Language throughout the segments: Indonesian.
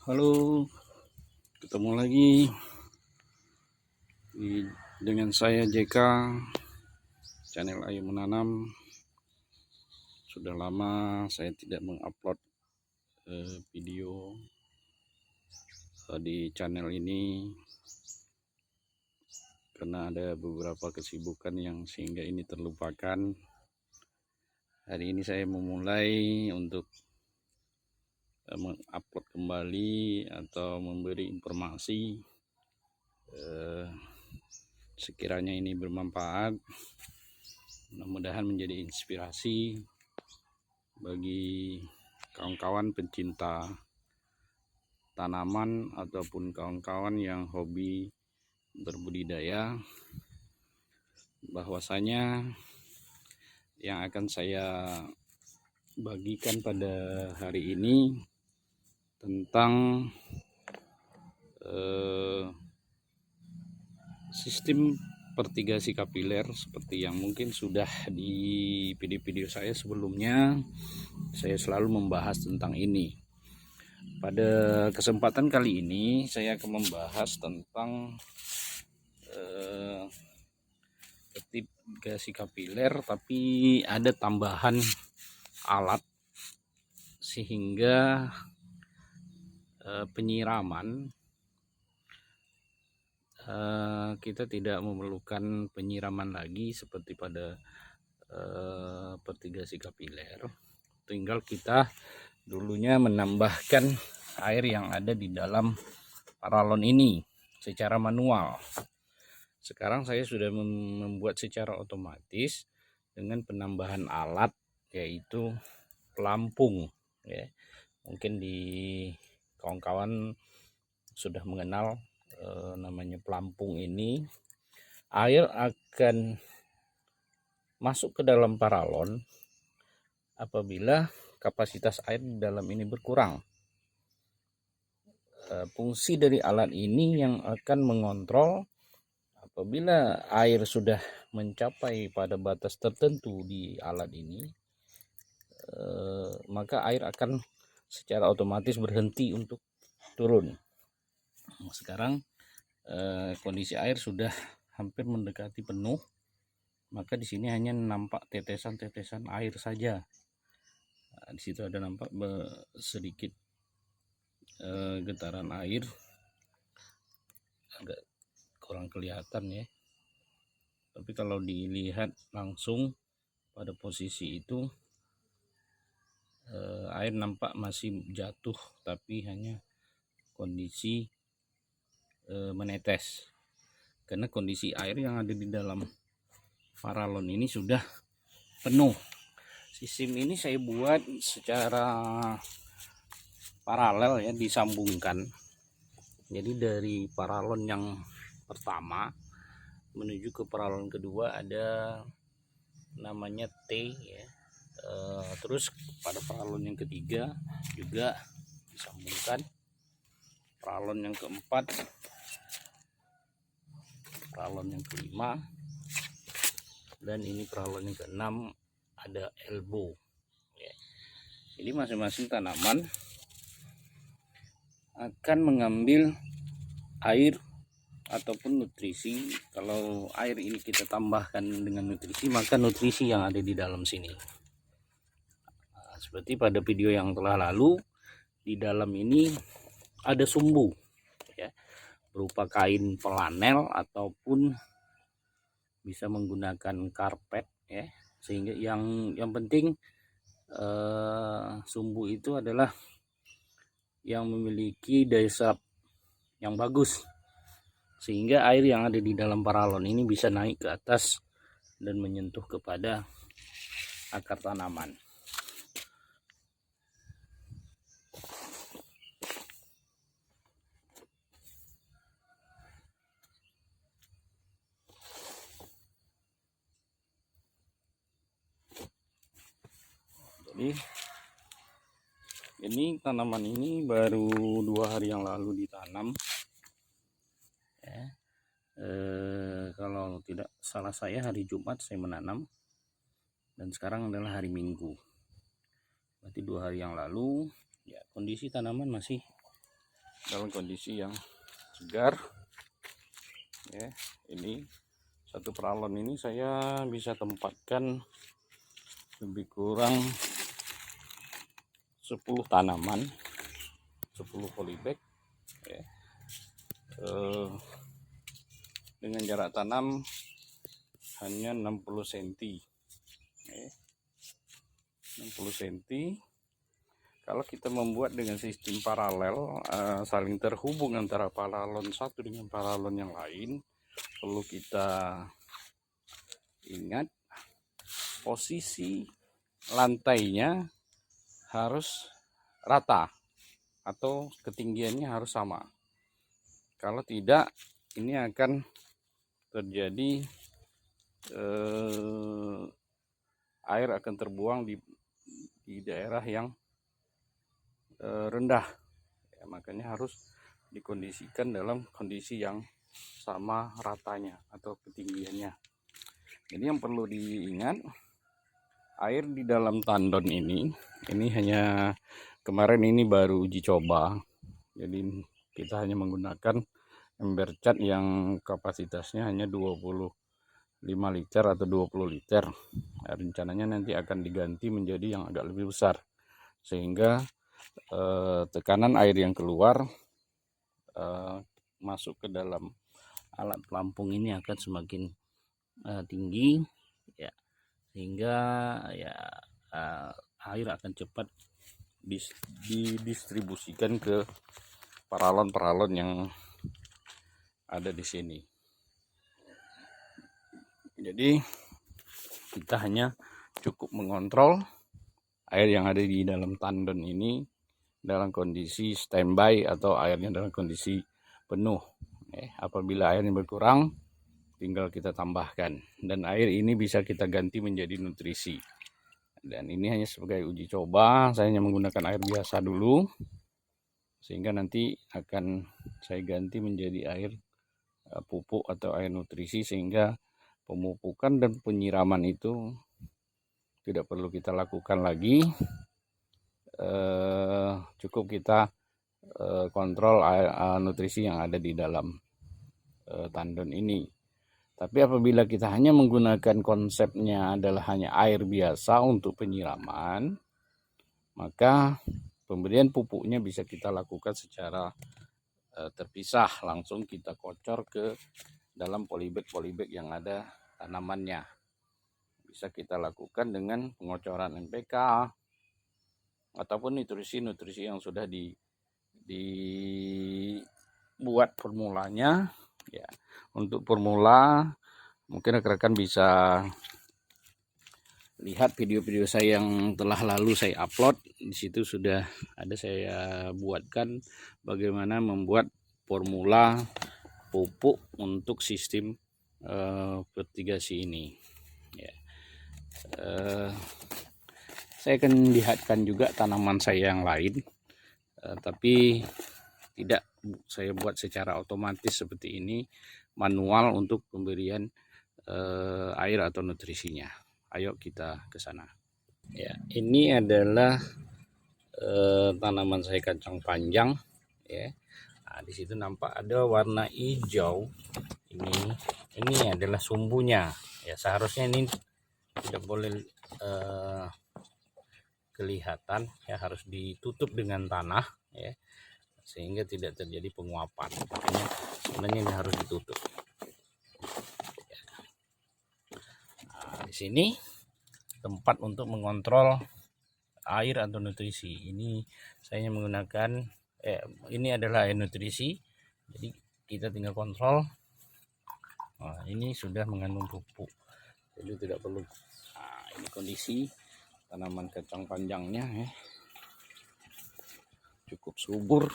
Halo, ketemu lagi dengan saya JK, channel Ayu Menanam. Sudah lama saya tidak mengupload video di channel ini karena ada beberapa kesibukan yang sehingga ini terlupakan. Hari ini saya memulai untuk mengupload kembali atau memberi informasi. Sekiranya ini bermanfaat, mudah-mudahan menjadi inspirasi bagi kawan-kawan pencinta tanaman ataupun kawan-kawan yang hobi berbudidaya, bahwasanya yang akan saya bagikan pada hari ini tentang sistem vertigasi kapiler, seperti yang mungkin sudah di video-video saya sebelumnya. Saya selalu membahas tentang ini. Pada kesempatan kali ini saya akan membahas tentang vertigasi kapiler, tapi ada tambahan alat sehingga penyiraman kita tidak memerlukan penyiraman lagi seperti pada vertigasi kapiler. Tinggal kita dulunya menambahkan air yang ada di dalam paralon ini secara manual. Sekarang saya sudah membuat secara otomatis dengan penambahan alat, yaitu pelampung ya. Mungkin di kawan-kawan sudah mengenal namanya pelampung ini. Air akan masuk ke dalam paralon apabila kapasitas air di dalam ini berkurang. Fungsi dari alat ini yang akan mengontrol apabila air sudah mencapai pada batas tertentu di alat ini, maka air akan secara otomatis berhenti untuk turun. Sekarang kondisi air sudah hampir mendekati penuh, maka di sini hanya nampak tetesan-tetesan air saja. Di situ ada nampak sedikit getaran air, agak kurang kelihatan ya. Tapi kalau dilihat langsung pada posisi itu, air nampak masih jatuh, tapi hanya kondisi menetes, karena kondisi air yang ada di dalam paralon ini sudah penuh. Sistem ini saya buat secara paralel ya, disambungkan. Jadi dari paralon yang pertama menuju ke paralon kedua ada namanya T ya. Terus pada paralon yang ketiga juga disambungkan, paralon yang keempat, paralon yang kelima, dan ini paralon yang keenam ada elbow ya. Jadi masing-masing tanaman akan mengambil air ataupun nutrisi. Kalau air ini kita tambahkan dengan nutrisi, maka nutrisi yang ada di dalam sini, seperti pada video yang telah lalu, di dalam ini ada sumbu ya, berupa kain pelanel ataupun bisa menggunakan karpet ya. Sehingga yang penting sumbu itu adalah yang memiliki daya serap yang bagus, sehingga air yang ada di dalam paralon ini bisa naik ke atas dan menyentuh kepada akar tanaman. Jadi ini tanaman ini baru 2 hari yang lalu ditanam ya. Kalau tidak salah saya hari Jumat saya menanam, dan sekarang adalah hari Minggu, berarti 2 hari yang lalu ya. Kondisi tanaman masih dalam kondisi yang segar. Ya, ini satu paralon ini saya bisa tempatkan lebih kurang 10 tanaman, 10 polybag ya. Dengan jarak tanam hanya 60 cm ya. 60 cm. Kalau kita membuat dengan sistem paralel, saling terhubung antara paralon satu dengan paralon yang lain, perlu kita ingat posisi lantainya harus rata atau ketinggiannya harus sama. Kalau tidak, ini akan terjadi air akan terbuang di daerah yang rendah ya, makanya harus dikondisikan dalam kondisi yang sama ratanya atau ketinggiannya. Jadi yang perlu diingat, air di dalam tandon ini hanya kemarin ini baru uji coba, jadi kita hanya menggunakan ember cat yang kapasitasnya hanya 25 liter atau 20 liter. Rencananya nanti akan diganti menjadi yang agak lebih besar, sehingga tekanan air yang keluar masuk ke dalam alat pelampung ini akan semakin tinggi ya, sehingga ya air akan cepat didistribusikan ke paralon-paralon yang ada di sini. Jadi kita hanya cukup mengontrol air yang ada di dalam tandon ini dalam kondisi standby atau airnya dalam kondisi penuh. Apabila airnya berkurang, tinggal kita tambahkan, dan air ini bisa kita ganti menjadi nutrisi. Dan ini hanya sebagai uji coba, saya hanya menggunakan air biasa dulu, sehingga nanti akan saya ganti menjadi air pupuk atau air nutrisi, sehingga pemupukan dan penyiraman itu tidak perlu kita lakukan lagi. Cukup kita kontrol air nutrisi yang ada di dalam tandon ini. Tapi apabila kita hanya menggunakan konsepnya adalah hanya air biasa untuk penyiraman, maka pemberian pupuknya bisa kita lakukan secara terpisah, langsung kita kocor ke dalam polybag yang ada tanamannya. Bisa kita lakukan dengan pengocoran NPK ataupun nutrisi-nutrisi yang sudah dibuat formulanya ya. Untuk formula mungkin rekan-rekan bisa lihat video-video saya yang telah lalu saya upload. Di situ sudah ada saya buatkan bagaimana membuat formula pupuk untuk sistem fertigasi ini ya. Saya akan lihatkan juga tanaman saya yang lain, tapi tidak saya buat secara otomatis seperti ini, manual untuk pemberian air atau nutrisinya. Ayo kita ke sana. Ya, ini adalah tanaman saya kacang panjang ya. Nah, di situ nampak ada warna hijau. Ini adalah sumbunya. Ya, seharusnya ini tidak boleh kelihatan ya, harus ditutup dengan tanah ya, sehingga tidak terjadi penguapan. Makanya sebenarnya ini harus ditutup. Nah, di sini tempat untuk mengontrol air atau nutrisi. Ini saya menggunakan ini adalah air nutrisi. Jadi kita tinggal kontrol. Nah, ini sudah mengandung pupuk. Jadi tidak perlu. Nah, ini kondisi tanaman kacang panjangnya ya. Cukup subur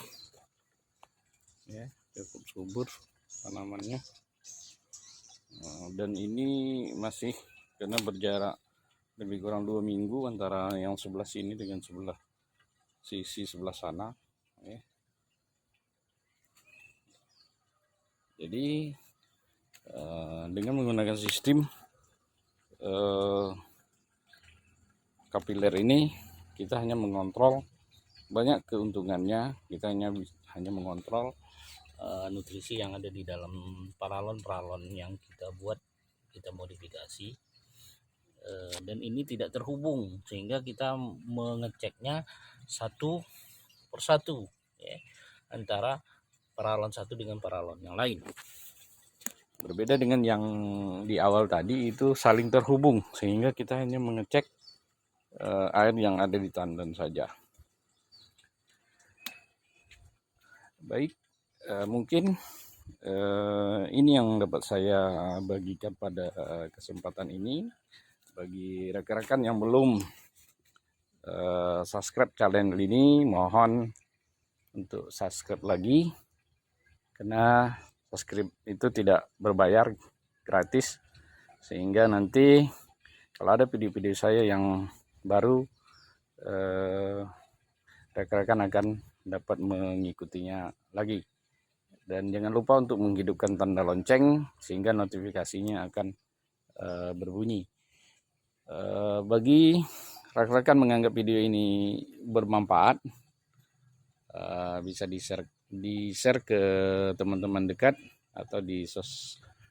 ya, cukup subur tanamannya. Dan ini masih karena berjarak lebih kurang 2 minggu antara yang sebelah sini dengan sisi sebelah sana ya. Jadi dengan menggunakan sistem kapiler ini, kita hanya mengontrol banyak keuntungannya. Kita hanya mengontrol nutrisi yang ada di dalam paralon yang kita buat, kita modifikasi, dan ini tidak terhubung sehingga kita mengeceknya satu persatu ya, antara paralon satu dengan paralon yang lain. Berbeda dengan yang di awal tadi, itu saling terhubung sehingga kita hanya mengecek air yang ada di tandon saja. Baik, mungkin ini yang dapat saya bagikan pada kesempatan ini. Bagi rekan-rekan yang belum subscribe channel ini, mohon untuk subscribe lagi, karena subscribe itu tidak berbayar, gratis, sehingga nanti kalau ada video-video saya yang baru, rekan-rekan akan dapat mengikutinya lagi. Dan jangan lupa untuk menghidupkan tanda lonceng sehingga notifikasinya akan berbunyi. Bagi rekan-rekan menganggap video ini bermanfaat, bisa di-share ke teman-teman dekat atau di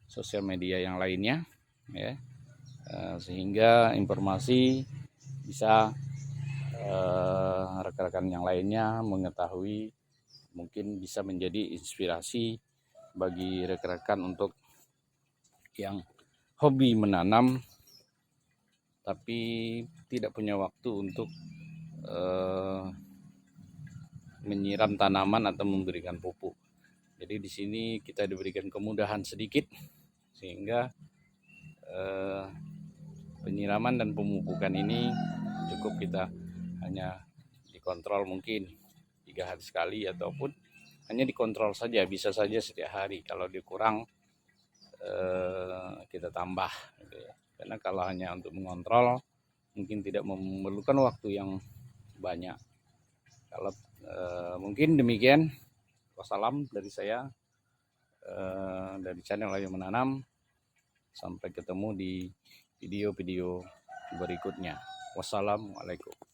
sosial media yang lainnya ya, sehingga informasi bisa rekan-rekan yang lainnya mengetahui, mungkin bisa menjadi inspirasi bagi rekan-rekan untuk yang hobi menanam tapi tidak punya waktu untuk menyiram tanaman atau memberikan pupuk. Jadi di sini kita diberikan kemudahan sedikit sehingga penyiraman dan pemupukan ini cukup kita hanya dikontrol mungkin 3 hari sekali, ataupun hanya dikontrol saja, bisa saja setiap hari. Kalau dikurang kita tambah gitu ya. Karena kalau hanya untuk mengontrol mungkin tidak memerlukan waktu yang banyak. Kalau mungkin demikian. Wassalam dari saya, dari channel Ayo Menanam. Sampai ketemu di video-video berikutnya. Wassalamualaikum.